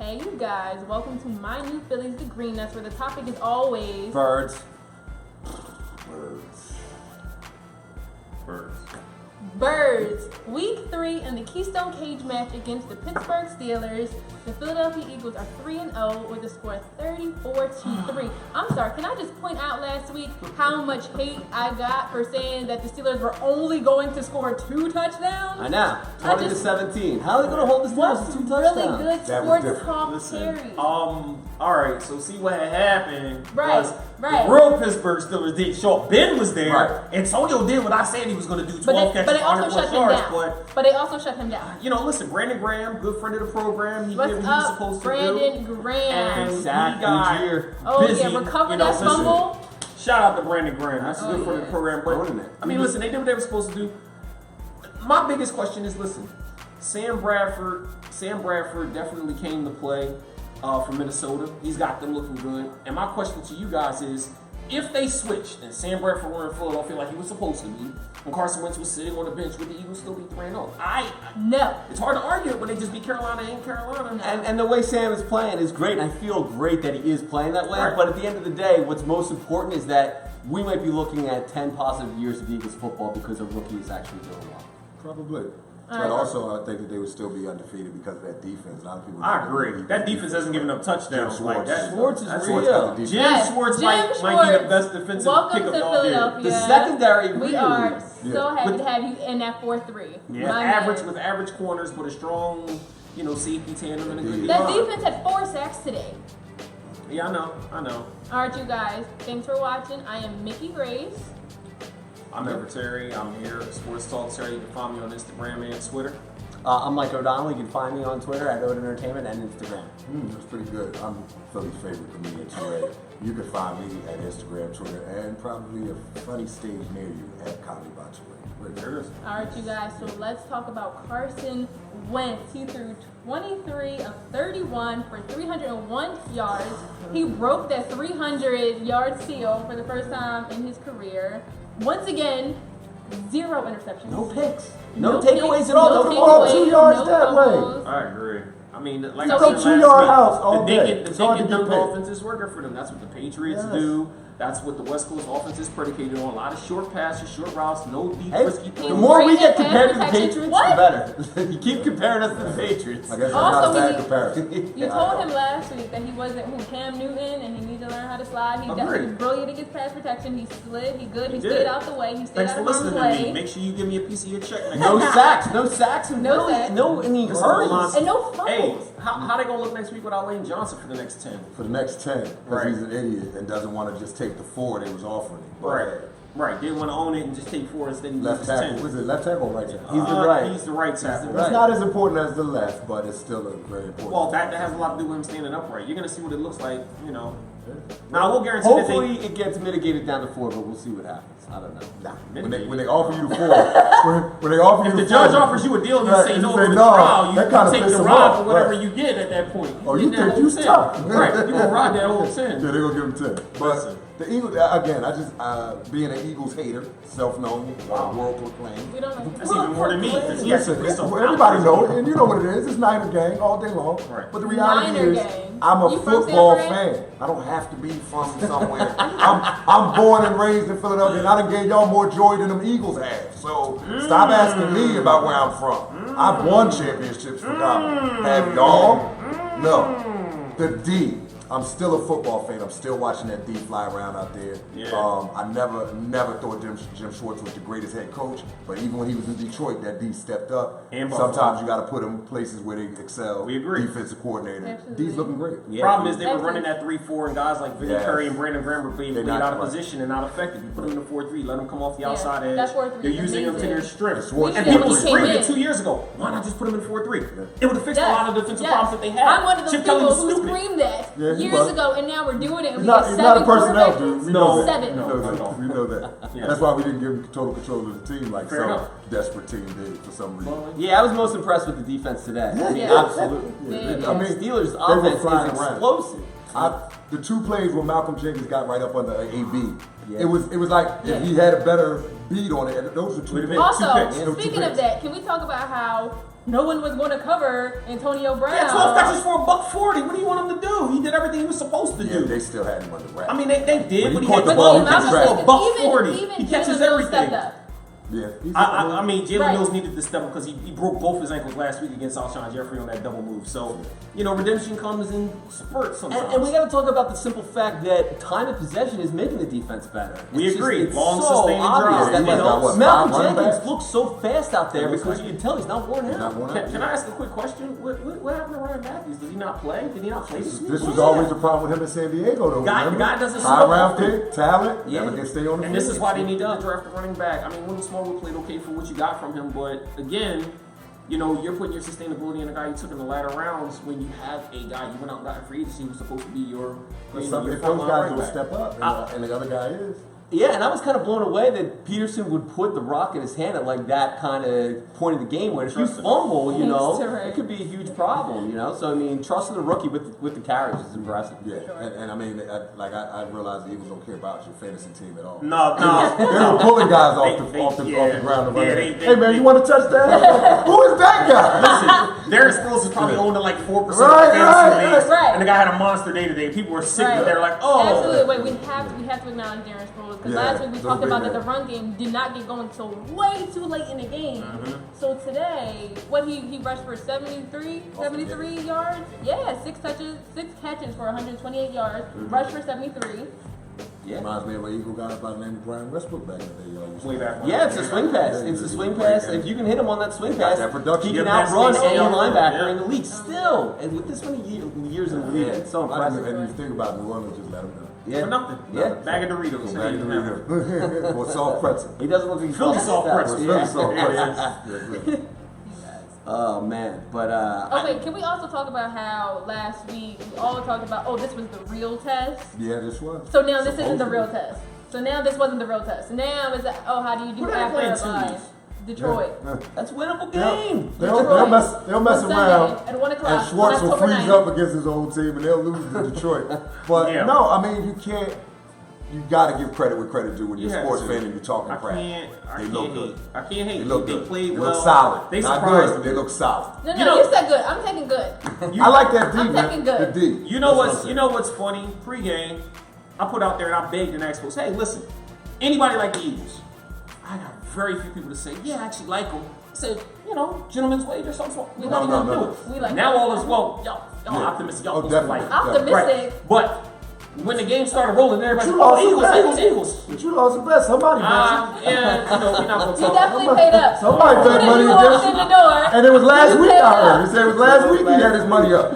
Hey, you guys, welcome to My New Phillies, the Green Nuts, where the topic is always Birds. birds. Week 3 in the Keystone Cage match against the Pittsburgh Steelers. The Philadelphia Eagles are 3-0 with a score of 34-3. I'm sorry, can I just point out last week how much hate I got for saying that the Steelers were only going to score 2 touchdowns? I know. 20-17. How are they going to hold the Steelers to 2 touchdowns? Really good sports talk series. All right, so see what had happened was Right. the real Pittsburgh Steelers did show up. Ben was there. Right. Antonio did what I said he was going to do, 12 catches, 100 plus yards. But they also shut him down. You know, listen, Brandon Graham, good friend of the program. He What's did what he was up, supposed Brandon to do. Graham? And Exactly. he got busy. Recover you know, that fumble. Shout out to Brandon Graham. That's a good friend of the program. But I mean, listen, they did what they were supposed to do. My biggest question is, listen, Sam Bradford definitely came to play from Minnesota. He's got them looking good. And my question to you guys is, if they switched and Sam Bradford were in Philadelphia like he was supposed to be, and Carson Wentz was sitting on the bench, would the Eagles still be 3-0? No. It's hard to argue it when they just beat Carolina and Carolina. And the way Sam is playing is great, and I feel great that he is playing that way. Right. But at the end of the day, what's most important is that we might be looking at 10 positive years of Eagles football because a rookie is actually doing well. Probably. But also, I think that they would still be undefeated because of that defense. A lot of people. I agree. That defense hasn't given up touchdowns like that. Schwartz is real. Jim Schwartz might be the best defensive Welcome pickup to all year. Philadelphia. The secondary We really. are so happy With- to have you in that 4-3. Yeah, with average corners, but a strong, safety tandem and a good That line. defense had 4 sacks today. Yeah, I know. All right, you guys. Thanks for watching. I am Mickey Grace. I'm Everett Terry. I'm here, Sports Talk Terry. You can find me on Instagram and Twitter. I'm Mike O'Donnell. You can find me on Twitter at Oden Entertainment and Instagram. That's pretty good. I'm Philly's favorite comedian, Trey. You can find me at Instagram, Twitter, and probably a funny stage near you at Comedy by Trey. There it is. All right, you guys. So let's talk about Carson Wentz. He threw 23 of 31 for 301 yards. He broke that 300-yard seal for the first time in his career. Once again, 0 interceptions. No picks. No No takeaways picks, at all. no No takeaways, 2 yards no that way. fumbles. I agree. I mean, like So I said it's last 2-yard week, house all the day. Dickens It's hard to get Dunk paid. offense is working for them. That's what the Patriots Yes. do. That's what the West Coast offense is predicated on. A lot of short passes, short routes, no deep, Hey, risky the throws. more we get Great compared to the protection. Patriots, What? the better. You keep comparing us to the Patriots. I guess that's Also, not a bad we- comparison. You told him last week that he wasn't Cam Newton and he needed to learn how to slide. He's definitely Agreed. brilliant against pass protection. He slid, he good, he did. stayed out the way, he stayed Thanks out for of harm's listening to me. way. Make sure you give me a piece of your check next No week. sacks, and No really, sacks. no any Listen, hurries. Alonzo- And no fumbles. Hey, how they gonna look next week without Lane Johnson for the next 10? For the next 10, because Right. he's an idiot and doesn't want to just take the 4 they was offering him. Right. Didn't want to own it and just take 4 instead of Left use tackle. 10. Was it left tackle or right tackle? He's the right. He's the right tackle. It's not as important as the left, but it's still a very important. Well, that has a lot to do with him standing upright. You're gonna see what it looks like, Now I will guarantee Hopefully it gets mitigated down to 4, but we'll see what happens. I don't know. when they offer you the 4, when they offer you if the the judge 4, offers you a deal and you right, say you no say for the no, trial, you that kinda take piss the him ride off, for whatever right. you get at that point. Oh, you get that think you whole 10. tough. Right, you gonna ride that whole 10. Yeah, they're gonna give him 10. But Listen. the Eagles, again, I just being an Eagles hater, self-known, world proclaimed. We don't know. That's even more than me. 'Cause he actually Listen, pissed off everybody Alfred. know it, and you know what it is. It's Niner gang all day long. Right. But the reality Niner is, gang. I'm a You from football San Fran? fan. I don't have to be from somewhere. I'm born and raised in Philadelphia, and I done gave y'all more joy than them Eagles have. So stop asking me about where I'm from. I've won championships for God. Have y'all? No. The D. I'm still a football fan. I'm still watching that D fly around out there. Yeah. I never thought Jim Schwartz was the greatest head coach, but even when he was in Detroit, that D stepped up. And Buffalo. Sometimes you got to put him places where they excel. We agree. Defensive coordinator. Absolutely. D's looking great. Yeah. Problem is they were Absolutely. running that 3-4 and guys like Vinny Yes. Curry and Brandon Graham were being They're played not out of right. position and not effective. You put them in the 4-3, let them come off the Yeah, outside that edge. 4-3 They're is using them to amazing. their strengths. Schwartz And did people when he came screamed in. it 2 years ago. Why not just put them in 4-3? It would have fixed a Yes. lot of defensive Yes. problems that they had. I'm one of those Chip Kelly people was who stupid. screamed that Yeah, he years was. ago, and now we're doing it. And He's we not, have he's not a 7 personnel quarterbacks. dude. We No. know that. 7. We know that. We know that. Yeah. That's why we didn't give him total control of the team like Fair some enough. desperate team did for some reason. Yeah, I was most impressed with the defense today. I mean, Yeah. absolutely. Yeah. I mean, Steelers' they were offense flying is around. explosive. The 2 plays where Malcolm Jenkins got right up under AB. Yeah. It was like if he had a better beat on it. Those are two Would've picks. been Also, two picks. speaking of that, can we talk about how no one was going to cover Antonio Brown? Yeah, 12 catches for $140. What do you want him to do? He did everything he was supposed to Yeah, do. they still had him under wraps. I mean, they did, When but he he caught had the the ball, ball. he He catches was for trapped. $140. Even He catches Jalen Mills stepped everything. up. Yeah, he's I mean, Jalen Right. Mills needed to step up because he broke both his ankles last week against Alshon Jeffrey on that double move. So, redemption comes in spurts sometimes. And we got to talk about the simple fact that time of possession is making the defense better. We It's agree. It's Long, so sustained obvious drive. that, Yeah, you know, what, Malcolm 5 running Jenkins backs? looks so fast out there He looks because like you can tell he's not worn He's not out. worn out. Can I ask a quick question? What happened to Ryan Matthews? Does he not play? Did he not play this week? This was always the problem with him in San Diego, though. Guy- remember? the guy doesn't high slow round down. pick, talent, Yeah. never can stay on the And this field. is why they needed to draft a running back. I mean, Will Smallwood played okay for what you got from him, but again, you're putting your sustainability in a guy you took in the latter rounds when you have a guy you went out and got in free agency who was supposed to be your But your if frontline those guys running don't back. step up, and the other guy is. Yeah, and I was kind of blown away that Peterson would put the rock in his hand at like that kind of point of the game where if you fumble, it could be a huge problem, So I mean, trusting the rookie with the carries is impressive. Yeah, and I mean, I realize the Eagles don't care about your fantasy team at all. No. They're pulling guys off the ground. To run hey man, you want a touchdown? Who is that guy? Listen, Darren Sproles is probably owned in like 4% of Right, fantasy leagues, right. and the guy had a monster day today. People were sick, and they're like, "Oh, Absolutely. Wait, we have to acknowledge Darren Sproles because Yeah, last week we those talked big about that men. the run game did not get going until way too late in the game. So today, he rushed for 73 yards. Yeah, 6 catches for 128 yards. Rushed for 73. Yeah. Reminds me of an Eagle guy by the name of Brian Westbrook back in the day. Y'all used to- way back when." Yeah, it's a swing pass. It's a swing pass. If you can hit him on that swing Got pass, that production. he can Yeah, that's outrun the any same. linebacker Yeah. in the league. Still, and with this many years in the league, it's so impressive. And you think about New Orleans, just let him go. Yeah. For nothing. Yeah. Bag of Doritos. Go back to Dorito. Or soft pretzel. He doesn't look like Philly soft pretzel. Really soft Yeah. pretzel. Oh man, but Okay, can we also talk about how last week we all talked about, this was the real test? Yeah, this was. So now this isn't the real test. So now this wasn't the real test. Now it's how do you do Who they after playing a to bye? lose? Detroit. that's a winnable They'll, game. they'll mess On around. Sunday at 1 o'clock. And Schwartz will October freeze 9th. up against his old team and they'll lose to Detroit. But Yeah. no, I mean, you can't. You got to give credit where credit due when you're You a have sports to. fan and you're talking I crap. can't They look hate. good. I can't hate. They look They good. played They well. look solid. They Not surprised good. me. They look solid. No, You know- you said good. I'm taking good. I like that D, I'm man. taking good. The D. You know That's what's what you know what's funny? Pre-game, I put out there and I begged and asked folks, hey, listen, anybody like the Eagles? I got very few people to say, yeah, I actually like them. I said, gentleman's wage or something. We No, let them no, do no. it. We like now that. all is well, y'all Yeah. optimists, y'all Oh, supposed to definitely. like. Optimistic. But when the game started rolling, everybody You said, lost Eagles, the bet. Eagles, Eagles. But you lost the bet. Somebody bet you. Yeah, we're not gonna He talk. definitely paid up. Somebody As bet soon as money you walked against in you. the door. And it was last you week paid I heard. up. He said it was last week he had his money up.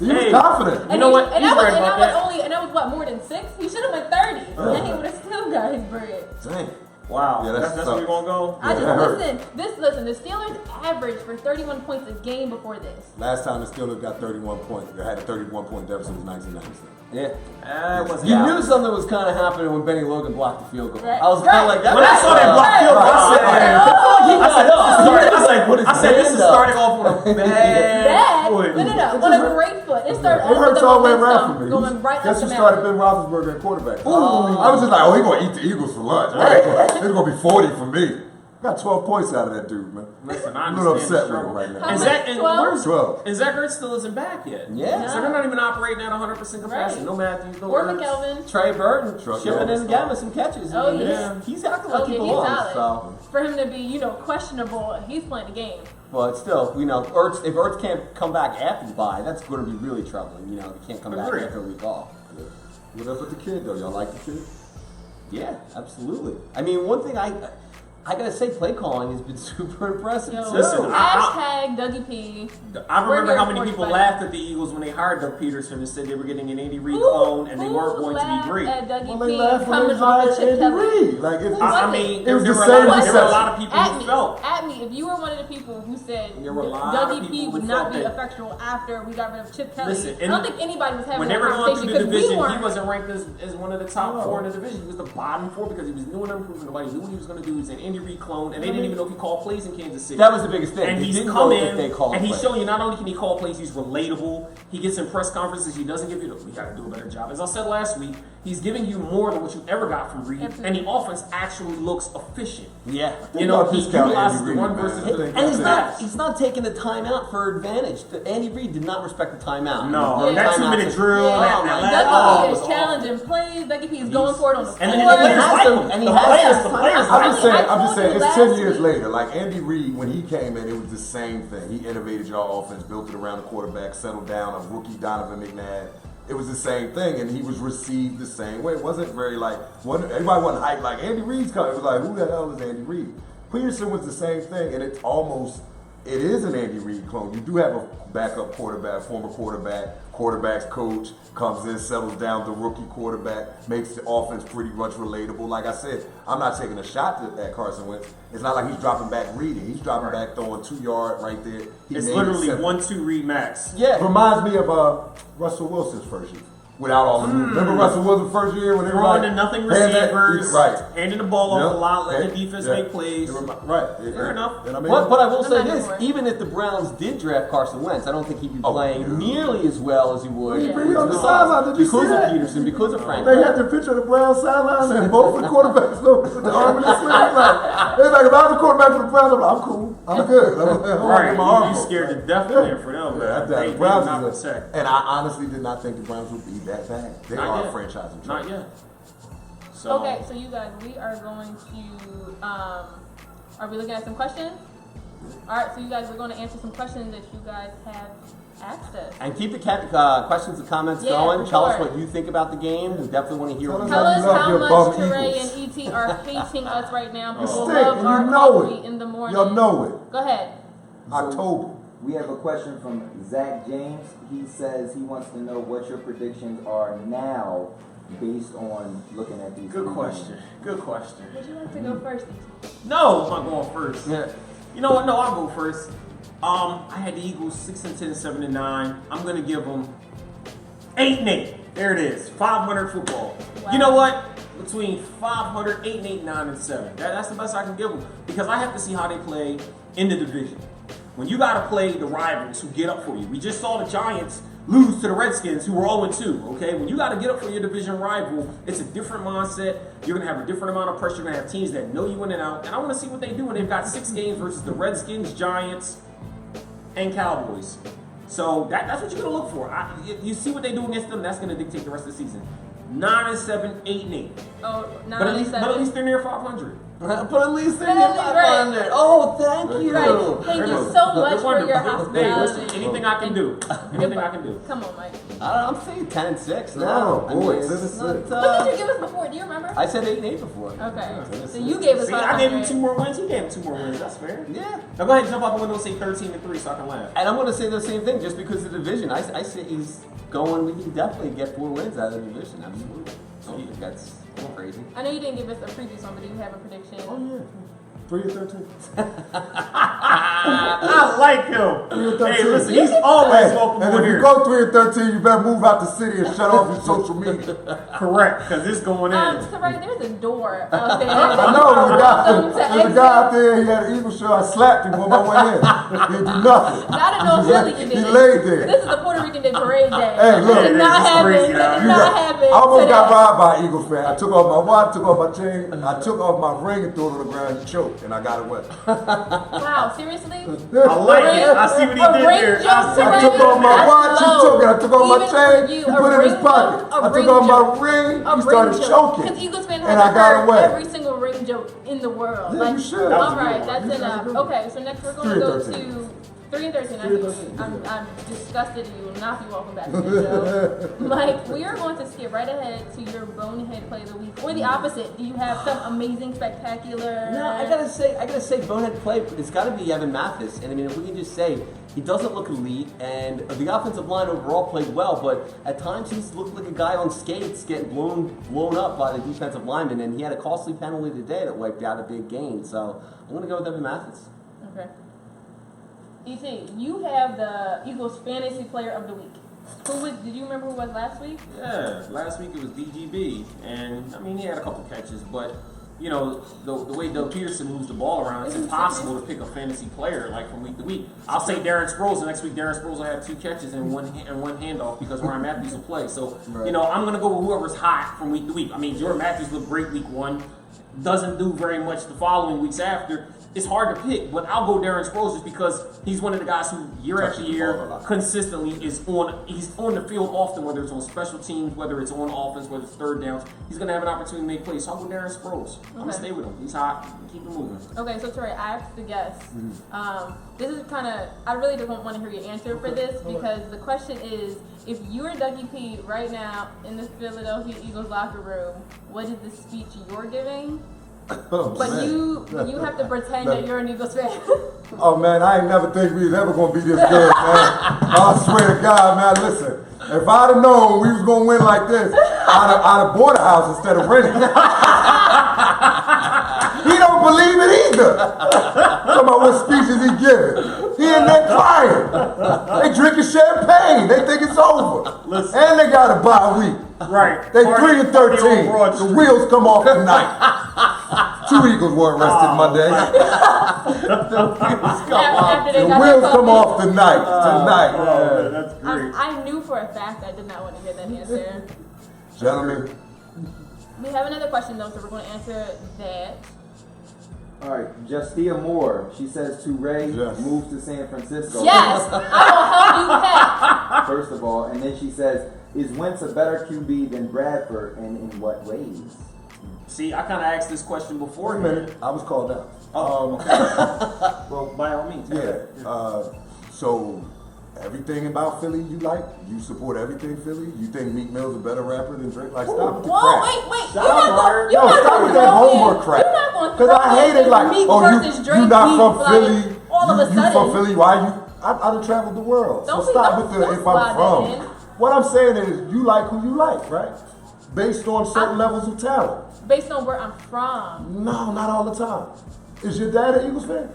He was Hey. confident. You know what? And He's that was, right and about that was that. only, and that was what, more than 6? He should have went 30. And he would have still got his bread. Dang. Wow, Yeah, that's where we're gonna go. I that just hurt. listen. The Steelers averaged for 31 points a game before this. Last time the Steelers got 31 points. They had a 31-point deficit was 1997. Yeah. Wasn't You out. knew something was kind of happening when Benny Logan blocked the field goal. Right. I was kind of like, that When I saw that block field goal, I said, this is starting off on a bad foot. No, on a great foot. It started It off with hurts the all the way around momentum for me. going right Guess up who the started mountain. Ben Roethlisberger at quarterback? I was just like, he's going to eat the Eagles for lunch. Right? It's going to be 40 for me. Got 12 points out of that dude, man. Listen, I I'm a little understand the upset with him struggle. right now. How And much? Zach, and 12? where's 12. And Zach Ertz still isn't back yet. Yeah. So they're not even operating at 100% capacity. Right. No Matthews, no Or Ertz. McKelvin. Trey Burton Truck shipping roll. in again with some catches. Oh, I mean, yeah. He's acting like Oh, he yeah, he's belongs. solid. So, For him to be, questionable, he's playing the game. but still, Ertz, if Ertz can't come back after the bye, that's going to be really troubling. He can't come back Agreed. after a week off. What up with the kid, though? Y'all like the kid? Yeah, absolutely. I mean, one thing I gotta say, play calling has been super impressive Yo, too. Listen, hashtag Dougie P. I We're remember here how for many you, people buddy. laughed at the Eagles when they hired Doug Peterson and said they were getting an Andy Reid Who- clone and they who weren't going to be laughed great. at Dougie Well, they P laughed when coming they off hired of Chip Andy Kelly? Reid. Like, it's, I was mean, it? there It was were the a same lot reception. of people At who me, felt. at me, if you were one of the people who said There were a lot of Dougie P people would who not felt be that- effectual after we got rid of Chip Kelly, Listen, I don't think anybody was having When they that were going conversation through the because we division, weren't. he wasn't ranked as one of the top 4 in the division. He was the bottom 4 because he was new and unproven. Nobody knew what he was going to do. He was an Andy Reid clone, and they didn't even know if he called plays in Kansas City. That was the biggest thing. And They he's didn't come know if in, they called and he's plays. showing you not only can he call plays, he's relatable. He gets in press conferences. He doesn't give you we got to do a better job. As I said last week, He's giving you more than what you ever got from Reed, and the offense actually looks efficient. Yeah. He utilizes the one versus the and he's not taking the timeout for advantage. Andy Reid did not respect the timeout. No, that 2-minute drill. Dougie is challenging plays. Dougie P is going for it on the floor. And he has I'm just saying, it's 10 years later. Like Andy Reid, when he came in, it was the same thing. He innovated your offense, built it around the quarterback, settled down a rookie Donovan McNabb. It was the same thing, and he was received the same way. It wasn't very everybody wasn't hyped like Andy Reid's coming. It was like, who the hell is Andy Reid? Peterson was the same thing, and it is an Andy Reid clone. You do have a backup quarterback, former quarterback's coach, comes in, settles down the rookie quarterback, makes the offense pretty much relatable. Like I said, I'm not taking a shot at Carson Wentz. It's not like he's dropping back reading. He's dropping back throwing 2 yard right there. It's literally 1-2 read max. Yeah. Reminds me of Russell Wilson's first year. Without all the remember Russell Wilson's first year when they were throwing to nothing receivers, handing the ball off a lot, letting the defense make plays. Fair enough. But I will say this: even if the Browns did draft Carson Wentz, I don't think he'd be playing nearly as well as he would. He on the sideline. Did you see that? Because of Peterson, because of Frank. They had the picture of the Browns sideline and both of the quarterbacks with the arm in the sleeve. They're like, if I was the quarterback for the Browns, I'm like, I'm cool, I'm good. You scared to death playing for them. The Browns and I honestly did not think the Browns would be that bad. They are a franchise. Not yet. Okay, so you guys, we are going to, are we looking at some questions? All right, so you guys, we're going to answer some questions that you guys have asked us. And keep the questions and comments going. Tell us what you think about the game. We definitely want to hear what Tell us how much Teray and ET are hating us right now. People love our coffee in the morning. Y'all know it. Go ahead. October. We have a question from Zach James. He says he wants to know what your predictions are now based on looking at these. Good question. Good question. Would you like to go first? No, I'm not going first. Yeah. You know what? No, I'll go first. I had the Eagles 6-10, 7-9. I'm gonna give them 8-8. There it is. 500 football. Wow. You know what? Between 500, 8-8, 9-7. That's the best I can give them because I have to see how they play in the division. When you got to play the rivals who get up for you. We just saw the Giants lose to the Redskins who were 0-2, okay? When you got to get up for your division rival, it's a different mindset. You're going to have a different amount of pressure. You're going to have teams that know you in and out. And I want to see what they do when they've got 6 games versus the Redskins, Giants, and Cowboys. So that's what you're going to look for. You see what they do against them, that's going to dictate the rest of the season. 9-7, 8-8. Oh, 9-7. But at least they're near 500. But at least they're near 500. Oh, thank you. Right. Thank you so much for your hospitality. Hey, listen, anything I can do. Anything I can do. Come on, Mike. I'm saying 10-6 now. No, boy, what did you give us before? Do you remember? I said 8-8 before. Okay. So you gave us 500. I gave him 2 more wins. He gave him 2 more wins. That's fair. Yeah. Now go ahead and jump out the window and say 13-3 so I can laugh. And I'm going to say the same thing just because of the division. I say he's going, we can definitely get 4 wins out of the division. Absolutely. I don't think that's crazy. I know you didn't give us a previous one, but do you have a prediction? Oh, yeah. 3-13. I like him. Hey, listen, he's always welcome and over if here. you go 3-13, you better move out the city and shut off your social media. Correct, because it's going in. Teray, there's a door out there. I know, there's a guy out there, he had an Eagle shirt, I slapped him on my way in. He didn't do nothing. Not in North Philly, you He didn't. laid there. This is the Puerto Rican Day Parade Day. Hey, look. That did not happen. Crazy, That did not happen. I almost today. got robbed by an Eagles fan. I took off my watch, took off my chain, I took off my ring and threw it on the ground. He choked, and I got away. Wow, seriously? I like it. I see what he did there. I took off my watch, he took it. I took off my chain, he put it in his pocket. I took off my ring, he started choking. Because Eagles fans and I got away. every single ring joke in the world. Yeah, you should. All right, that's enough. Okay, so next we're going to go to 3-13. I'm disgusted at you. Will not be welcome back to the show. Mike, we are going to skip right ahead to your bonehead play of the week, or the opposite. Do you have some amazing, spectacular? No, I gotta say, bonehead play. It's got to be Evan Mathis, and I mean, if we can just say he doesn't look elite, and the offensive line overall played well, but at times he's looked like a guy on skates getting blown up by the defensive lineman, and he had a costly penalty today that wiped out a big gain. So I'm gonna go with Evan Mathis. Okay. ET, you have the Eagles fantasy player of the week. Did you remember who was last week? Yeah, last week it was DGB, and I mean he had a couple catches, but you know, the way Doug Peterson moves the ball around, it's impossible to pick a fantasy player like from week to week. I'll say Darren Sproles, and next week Darren Sproles will have 2 catches and one handoff because Ryan Matthews will play. So, you know, I'm going to go with whoever's hot from week to week. I mean, Jordan Matthews looked great week 1, doesn't do very much the following weeks after. It's hard to pick, but I'll go Darren Sproles just because he's one of the guys who year after year consistently is he's on the field often, whether it's on special teams, whether it's on offense, whether it's third downs. He's going to have an opportunity to make plays. So I'll go Darren Sproles. I'm going to stay with him. He's hot. Keep him moving. Okay, so Trey, I asked the guest. This is kind of, I really don't want to hear your answer for this because the question is, if you were Dougie P right now in the Philadelphia Eagles locker room, what is the speech you're giving? Oh, but man. you have to pretend that you're an Eagles fan. Oh man, I ain't never think we was ever gonna be this good, man. I swear to God, man, listen. If I'd have known we was gonna win like this, I'd have bought a house instead of renting. He don't believe it either. Talking about what speeches he giving. He in there crying. They drinking champagne. They think it's over. And they got a bye week. Right. They 3-13. The wheels come off tonight. 2 Eagles were arrested Monday. The wheels come off tonight. Man, that's great. I knew for a fact I did not want to hear that answer. Gentlemen. We have another question though, so we're going to answer that. All right, Justia Moore. She says to Ray, move to San Francisco. Yes, I will help you pick. First of all, and then she says, is Wentz a better QB than Bradford, and in what ways? See, I kind of asked this question before. Wait a minute, I was called out. Well, by all means. Yeah. So everything about Philly you like? You support everything Philly? You think Meek Mill's a better rapper than Drake? Like, stop with the crap. Wait. Stop with that homework crap. Because I hate it. Like, you not from Philly. All of a sudden. You from Philly? Why you? I'd have traveled the world. So stop with the if I'm from. What I'm saying is, you like who you like, right? Based on certain levels of talent. Based on where I'm from. No, not all the time. Is your dad an Eagles fan?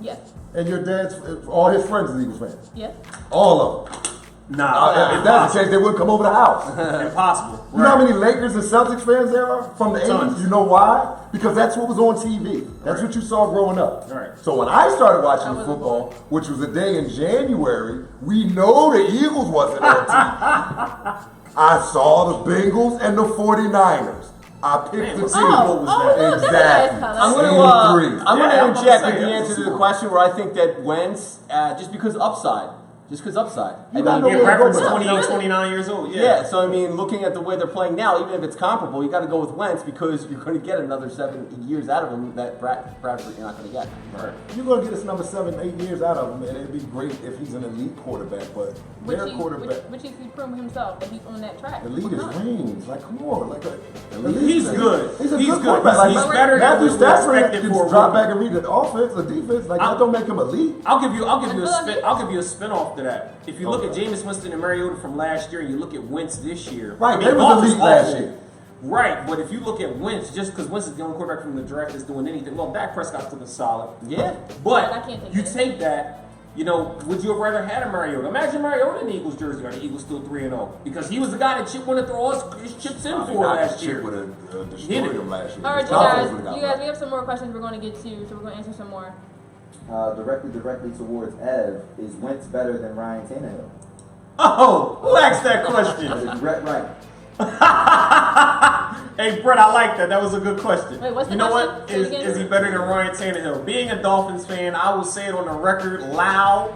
Yes. And your dad's, all his friends are Eagles fans? Yes. All of them? Nah. If that's the case, they wouldn't come over the house. Impossible. You know how many Lakers and Celtics fans there are from the 80s? You know why? Because that's what was on TV. That's what you saw growing up. Right. So when I started watching football, which was a day in January, we know the Eagles wasn't on TV. I saw the Bengals and the 49ers. I picked the team. Exactly. I'm going to interject with the answer to the question where I think that Wentz, just because upside. Bradford's 28, 29 years old. Yeah, so I mean, looking at the way they're playing now, even if it's comparable, you got to go with Wentz because you're going to get another 7 years out of him that Bradford you're not going to get. Right. You're going to get us another 7, 8 years out of him, and it'd be great if he's an elite quarterback, but their quarterback. Which he's proven himself that he's on that track. Elite is Reigns. Like, come on. He's good. He's a good quarterback. Like, he's better than Matthew Stafford can can drop back and read the offense, the defense. Like, that don't make him elite. I'll give you a spin-off to that. If you look at Jameis Winston and Mariota from last year, and you look at Wentz this year, right? They was elite last year, right? But if you look at Wentz, just because Wentz is the only quarterback from the draft that's doing anything, well, Dak Prescott's looking solid, But you take that, you know, would you have rather had a Mariota? Imagine Mariota in the Eagles jersey. Are the Eagles still 3-0? Because he was the guy that Chip wanted to throw all his chips in for last year. Chip would have destroyed him last year. All right, you guys, we have some more questions we're going to get to, so we're going to answer some more. Directly towards Ev, is Wentz better than Ryan Tannehill? Oh, who asked that question? Brett Wright. Hey, Brett, I like that. That was a good question. Wait, what's the you know question? what? Is he better than Ryan Tannehill? Being a Dolphins fan, I will say it on the record loud.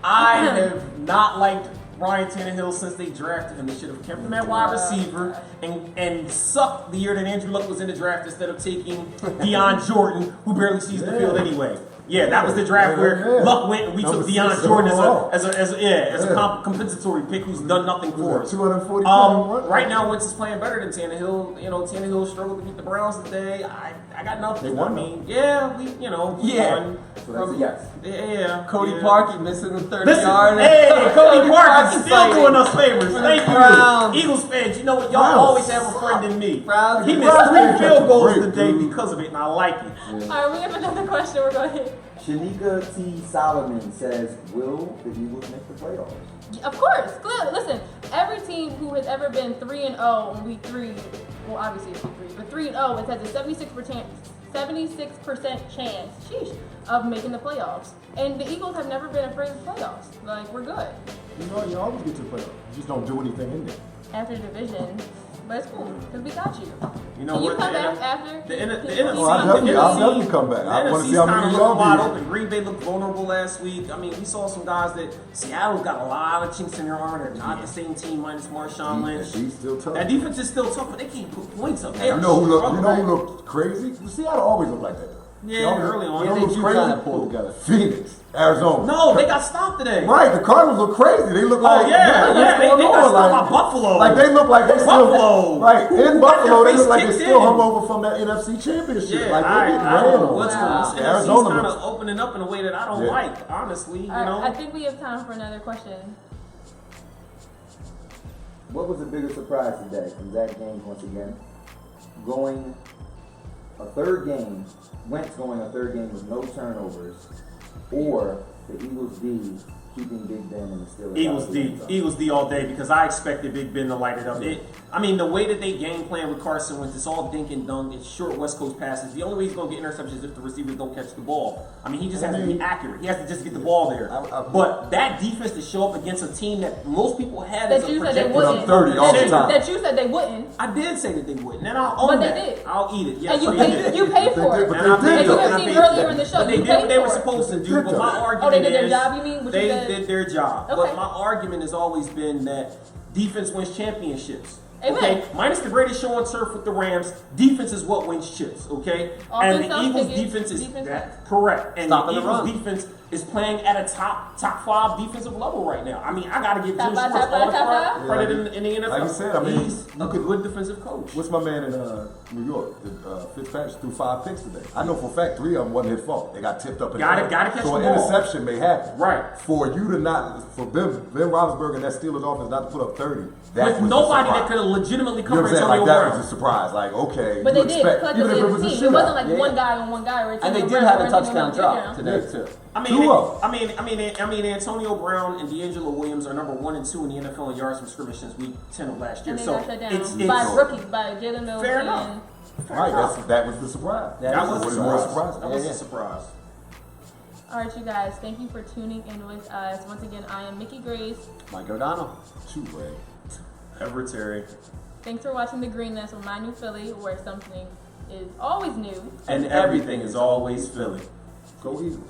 I have not liked Ryan Tannehill since they drafted him. They should have kept him at wide receiver and sucked the year that Andrew Luck was in the draft instead of taking Deion Jordan, who barely sees the field anyway. Yeah, that was the draft where Luck went and we took Deion Jordan as a compensatory pick who's done nothing for us. 240 right now, Wentz is playing better than Tannehill. You know, Tannehill struggled to beat the Browns today. I got nothing. They won. Won. So that's a yes. Yeah. Cody Parkey missing the 30-yard. Hey, Cody Parkey still doing us favors. Thank you. Eagles fans, you know what? Y'all always have a friend in me. He missed 3 field goals today because of it, and I like it. All right, we have another question. We're going to hit. Shanika T. Solomon says, will the Eagles make the playoffs? Of course, clearly. Listen, every team who has ever been 3-0 in week 3 well, obviously it's 3, but 3-0, it has a 76% chance, sheesh, of making the playoffs. And the Eagles have never been afraid of playoffs. Like, we're good. You always get to the playoffs. You just don't do anything in there. After the division, but it's cool, because we got you. You know Can what? you come back after? The NFC. I'll definitely come back. I want to see how many of y'all wide do. open. Green Bay looked vulnerable last week. I mean, we saw some guys that Seattle got a lot of chinks in their armor. They're not the same team minus Marshawn Lynch. He's still tough. That defense is still tough, but they can't put points up. You know who looked crazy? Seattle always looked like that. Yeah, early on. You know They who looks do crazy? kind of pull together. Phoenix, Arizona. No, they got stopped today. Right, the Cardinals look crazy. They look like They got stopped like, by Buffalo. Like they look like they still Buffalo. Right in Buffalo, they look like they kicked still in. hung over from that NFC Championship. Yeah, Like they get I ran don't know on. what's going on. This Arizona NFC's kind looks. of opening up in a way that I don't Yeah. like, honestly. You know. I think we have time for another question. What was the bigger surprise today from Zach James once again? Going a third game, Wentz going a third game with no turnovers, or the Eagles D keeping Big Ben and the Steelers. Eagles D all day, because I expected Big Ben to light it up. I mean, the way that they game plan with Carson Wentz, it's all dink and dunk. It's short West Coast passes. The only way he's going to get interceptions is if the receivers don't catch the ball. I mean, he just has to be accurate. He has to just get the ball there. But that defense to show up against a team that most people had as a projected Put up 30 all the time. That you said they wouldn't. I did say that they wouldn't, and I'll own But they that. did. I'll eat it. Yes, And you but they paid, did. you paid for it. But And I they paid did And you for it. have I seen paid earlier for in the it. show, But they you did what paid they were for it. supposed to do. Did But though. my argument Oh, they did their is job, you mean? What you they said? did their job. Okay. But my argument has always been that defense wins championships. Amen. Okay, minus the greatest show on turf with the Rams, defense is what wins chips. Okay, and the Offense Eagles' tickets, defense is defense that correct, and Stopping the the Eagles' run. defense is playing at a top 5 defensive level right now. I mean, I got to give Top Jim five, Schwartz top all the five, top five? credit in the NFL. Like you said, I mean, he's a good defensive coach. What's my man in New York? Fitzpatrick threw 5 picks today. I know for a fact 3 of them wasn't his fault. They got tipped up in the Gotta air. catch So the an ball. interception may happen. Right. For you to not, for Ben Roethlisberger and that Steelers offense not to put up 30, that With was nobody a that surprise. could have legitimately You know covered what I'm saying? Antonio Like that Brown. was a surprise. Like, okay, But you they did, expect, collectively even if it as was a a team. It shootout. wasn't like Yeah. one guy on one guy. Or And they did Brown have a weren't even touchdown on the drop takedown. today Yeah. too. I mean, Antonio Brown and D'Angelo Williams are number 1 and 2 in the NFL in yards from scrimmage since week 10 of last year. And they So got shut down it's by rookies, by Jalen Mills. Fair enough. Right, that was the surprise. That was what a is more surprise. surprising. That was Yeah. a surprise. All right, you guys, thank you for tuning in with us. Once again, I am Mickey Grace. Mike O'Donnell. Two-way. Everett Terry. Thanks for watching The Green Nest with My New Philly, where something is always new. And everything is always Philly. Go Eagles.